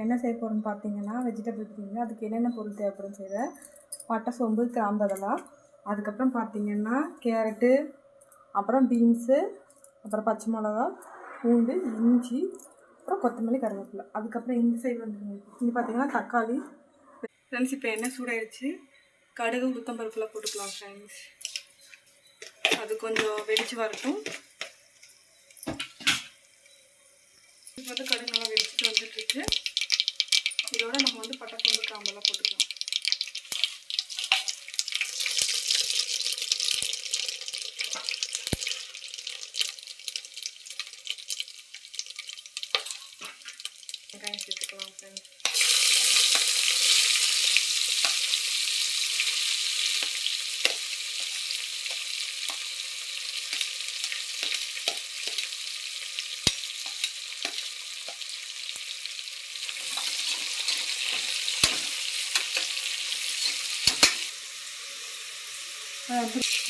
என்ன செய்ய போகிறோன்னு பார்த்தீங்கன்னா, வெஜிடபிள் பிரியாணி. அதுக்கு என்னென்ன பொருள் தேவைப்படும்னு செய்கிறேன். பட்டை, சோம்பு, கிராம்பு அதெல்லாம். அதுக்கப்புறம் பார்த்தீங்கன்னா கேரட்டு, அப்புறம் பீன்ஸு, அப்புறம் பச்சை மிளகா, பூண்டு, இஞ்சி, அப்புறம் கொத்தமல்லி, கருவேப்பிலை. அதுக்கப்புறம் இந்த சைடு வந்துடுங்க. இங்கே பார்த்தீங்கன்னா தக்காளி. ஃப்ரெண்ட்ஸ், இப்போ எண்ணெய் சூடாயிடுச்சு. கடுகு, உளுத்தம்பருப்புலாம் போட்டுக்கலாம் ஃப்ரெண்ட்ஸ். அது கொஞ்சம் வெடித்து வரட்டும். இப்போ வந்து கடுகு நல்லா வெடிச்சிட்டு வந்துட்டுருக்கு. இதோட நம்ம வந்து பட்டை, சோம்பு, கிராம்பெல்லாம் போட்டுக்கலாம். வெங்காயம் சேர்த்துக்கலாம் ஃப்ரெண்ட்ஸ்.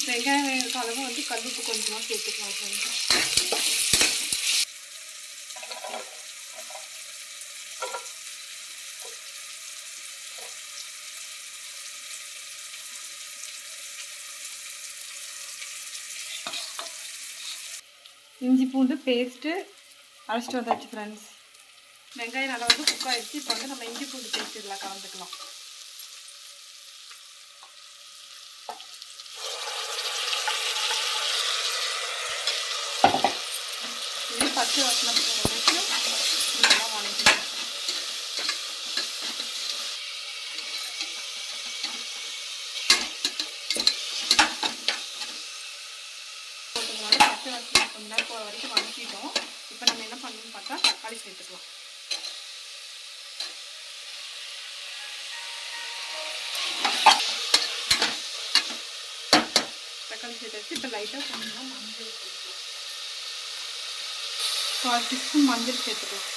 வெங்காயம் வேகிற அளவு வந்து கல்லுப்பு கொஞ்சமாக சேர்த்துக்கலாம் ஃப்ரெண்ட்ஸ். இஞ்சி பூண்டு பேஸ்ட்டு அரைச்சிட்டு வந்தாச்சு ஃப்ரெண்ட்ஸ். வெங்காயம் நல்லா வந்து குக் ஆகிடுச்சு. இப்போ வந்து நம்ம இஞ்சி பூண்டு பேஸ்ட் இதில் கலந்துக்கலாம். இது பச்சை வாசனை போகிற வரைக்கும் நல்லா வதக்கிக்கலாம். போட்டதுனால பச்சை வாசனை கொஞ்ச நேரம் போகிற வரைக்கும் வதக்கிட்டோம். இப்போ நம்ம என்ன பண்ணணும்னு பார்த்தா தக்காளி சேர்த்துக்கலாம். தக்காளி சேர்த்தாச்சு. இப்போ லைட்டாக கொஞ்சமாக மஞ்சள் சேர்த்துக்கலாம். 1 டீஸ்பூன் மஞ்சள் சேர்த்துக்கலாம்.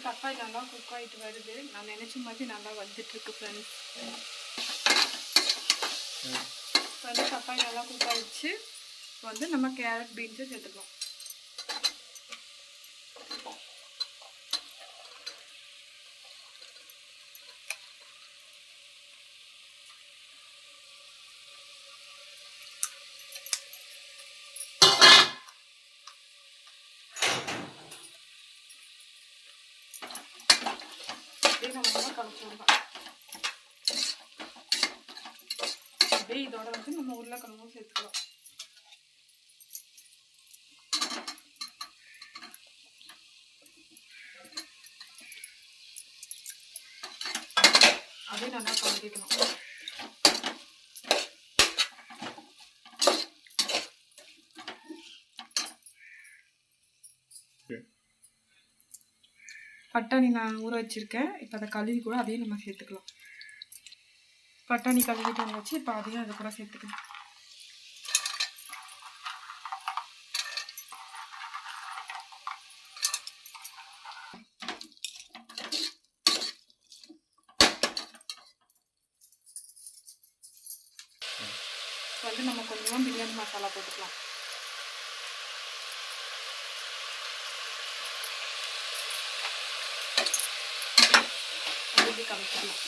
தக்காளி நல்லா குக் ஆகிட்டு வருது. நான் நினச்ச மாதிரி நல்லா வந்துட்டுருக்கு ஃப்ரெண்ட்ஸ். வந்து தக்காளி நல்லா குக் ஆகிடுச்சு. வந்து நம்ம கேரட் பீன்ஸை சேர்த்துக்கலாம். அப்படியே நம்ம நல்லா கலந்துடலாம். அப்படியே இதோட வந்து நம்ம உருளைக்கிழங்கும் சேர்த்துக்கலாம். அப்படியே நல்லா கலந்துக்கணும். பட்டாணி நான் ஊற வச்சுருக்கேன். இப்போ அதை கழுவி கூட அதையும் நம்ம சேர்த்துக்கலாம். பட்டாணி கழுவிட்டு வச்சு இப்போ அதையும் அதை கூட சேர்த்துக்கலாம். வந்து நம்ம கொஞ்சமாக பிரியாணி மசாலா போட்டுக்கலாம். அப்படியே கலந்துக்கலாம்.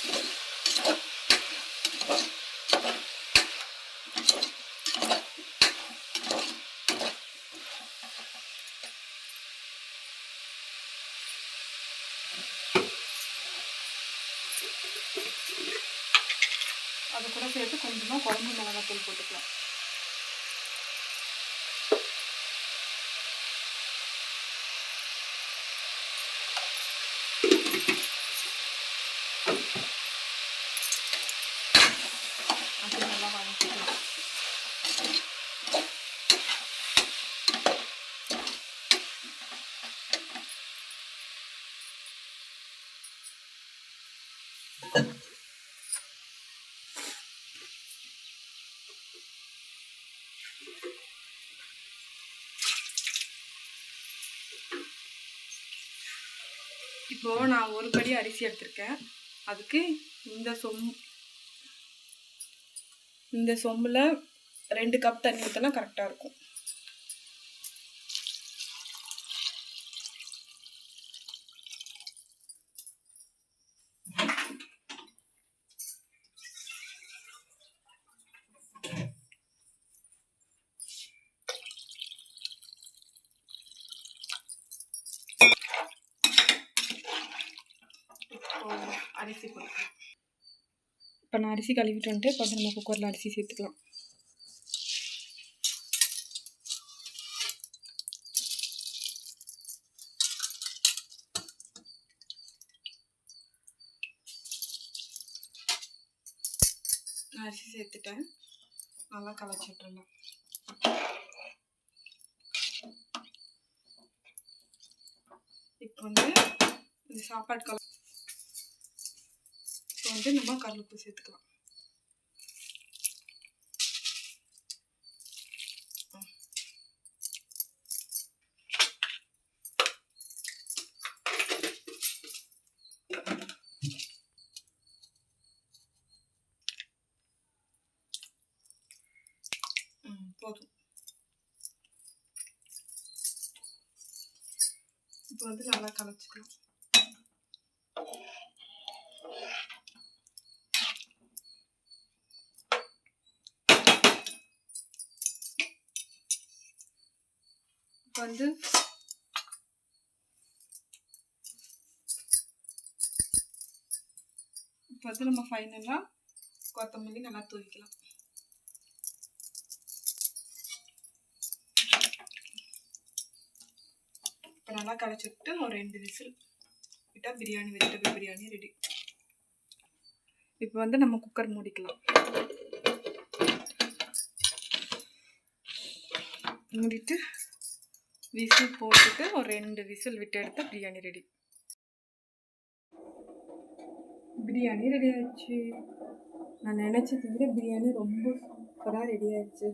அது கூட சேர்த்து கொஞ்சமாக குழம்பு மிளகாத்தூள் போட்டுக்கலாம். அது நல்லா வதக்கிக்கலாம். இப்போது நான் ஒரு படி அரிசி எடுத்திருக்கேன். அதுக்கு இந்த சொம்பில் 2 கப் தண்ணி ஊற்றினா கரெக்டாக இருக்கும். அரிசி போட்டுக்கலாம். இப்போ நான் அரிசி கழுவிட்டு வந்துட்டு இப்போ நம்ம குக்கரில் அரிசி சேர்த்துக்கலாம். நான் அரிசி சேர்த்துட்டேன். நல்லா கலச்சி விட்டுறலாம். இப்போ இந்த சாப்பாடு இப்போ நம்ம கல்லுப்பு சேர்த்துக்கலாம். போதும். இப்போ நல்லா கலச்சிக்கலாம். இப்போ நம்ம ஃபைனலாக கொத்தமல்லி நல்லா தூவிக்கலாம். இப்போ நல்லா கலச்சிட்டு ஒரு 2 விசில் விட்டால் பிரியாணி, வெஜிடபிள் பிரியாணி ரெடி. இப்போ நம்ம குக்கர் மூடிக்கலாம். மூடிட்டு விசில் போட்டுட்டு ஒரு 2 விசில் விட்டு எடுத்தால் பிரியாணி ரெடி. பிரியாணி ரெடி ஆயிடுச்சு. நான் நினச்சதை விட பிரியாணி ரொம்ப சூப்பராக ரெடி ஆயிடுச்சு.